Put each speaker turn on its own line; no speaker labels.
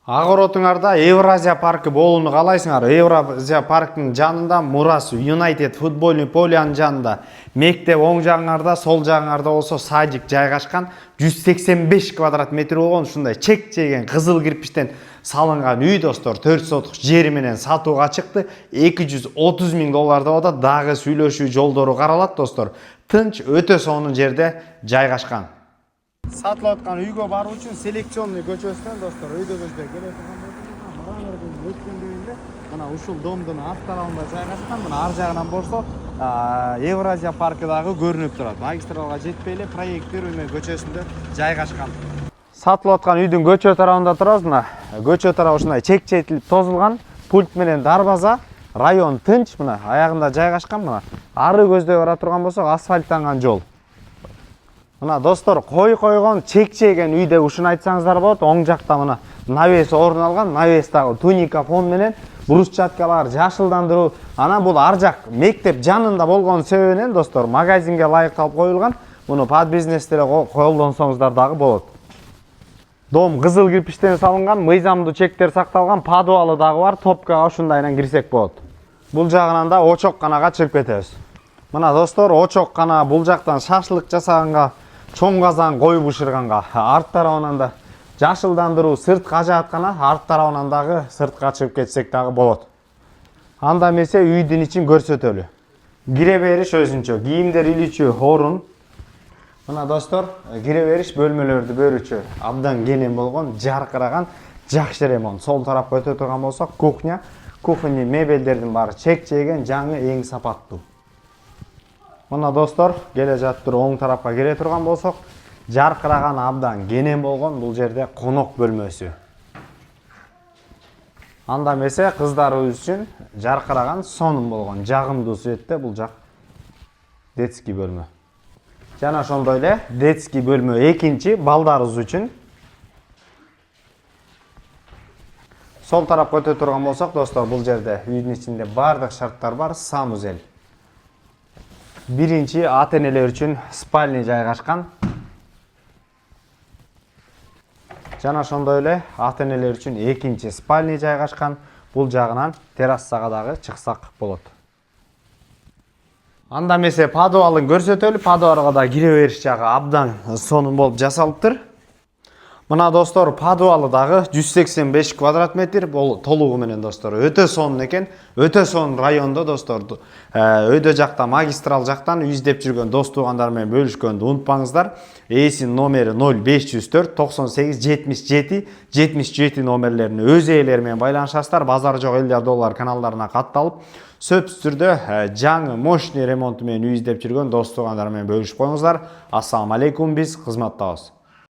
Агоротуңарда Евразия паркы болууну каалайсыңар. Евразия парктын жанында Мурас Юнайтед футбольный полянын жанында мектеп оң жагыңарда, сол жагыңарда болсо садик жайгашкан. 185 квадрат метр болгон ушундай чек-чеген кызыл кирпичтен салынган үй достор 4 сотук жери менен сатууга чыкты. 230 миң доллар деп атат. Дагы сүйлөшүү жолдору каралат достор. Тынч өтө сонун жерде жайгашкан. Сатылып аткан үйгө баруу үчүн селекционный көчөсүнөн достор өйдөгөзгө келе турган болсоңуз, муранырдын өткөндүгүндө мына ушул домдун арт тарабында жайгашкан. Мына ар жагынан болсо Евразия паркы дагы көрүнүп турат. Магистралга жетпей эле проекттер Өмө көчөсүндө жайгашкан. Сатылып аткан үйдүн көчө тарабында турабыз. Мына көчө тарабы ушундай чек-четилип тозулган. Пульт менен дарбаза, район тынч, мына аягында жайгашкан. Мына ары көздөй бара турган болсок асфальттанган жол. Мына достор, койгон чек-чеген үйдө ушуну айтсаңыздар болот. Оң жакта мына навес орун алган. Навестагы туника фон менен брусчаткалар, жашылдандыруу. Анан бул ар жак мектеп жанында болгон себебинен достор магазинге ылайыкталып коюлган. Муну под бизнесте колдонсоңуздар дагы болот. Дом кызыл кирпичтен салынган, мыйзамдуу чектер сакталган, подвалы дагы бар. Топкага ушундайынан кирсек болот. Бул жагынан да очокканага чыгып кетебиз. Мына достор, очоккана бул жактан шашлык жасаганга, чоң казан кой бышырганга, арт тарабынан да жашылдандыруу, сыртка жааткана, арт тарабынан дагы сыртка чыгып кетсек дагы болот. Анда эмесе үйдүн ичин көрсөтөлү. Кире бериш өзүнчө, кийимдер илүүчү орун. Мына достор, кире бериш бөлмөлөрдү бөрүчү абдан кенен болгон, жаркыраган, жакшы ремонт. Сол тарапка өтө турган болсок, кухня, кухня мебелдердин баары чек-чеген, жаңы, эң сапаттуу. Мына достор, келе жаттыр оң тарапка келе турган болсок, жаркыраган абдан кенен болгон бул жерде конок бөлмөсү. Анда эмесе кыздарыбыз үчүн жаркыраган, сонун болгон, жагымдуу светте бул жак детский бөлмө. Жана ошондой эле детский бөлмө экинчи балдарыбыз үчүн. Сол тарапка өтө турган болсок, достор, бул жерде үйдүн ичинде бардык шарттар бар, санузел. Биринчи ата-энелер үчүн спальня жайгашкан. Жана ошондой эле ата-энелер үчүн экинчи спальня жайгашкан. Бул жагынан террасага дагы чыксак болот. Анда эмесе подвалын көрсөтөлү. Подвалга да кире бериш жагы абдан сонун болуп жасалыптыр. Мына достор, подвалы дагы 185 квадрат метр, бул толугу менен достор өтө сонун экен. Өтө сонун райондо достор. Өйдө жакта магистрал жактан издеп жүргөн дос туугандар менен бөлүшкөндү унутпаңыздар. Эсин номери 0504 98 77 77 номерлерин өз ээлери менен байланышасыздар. Базар жок элдер доллар каналдарына катталып, сөзсүз түрдө жаңы мощный ремонту менен үй издеп жүргөн дос туугандар менен бөлүшүп коюңуздар. Ассаламу алейкум, биз кызматтабыз.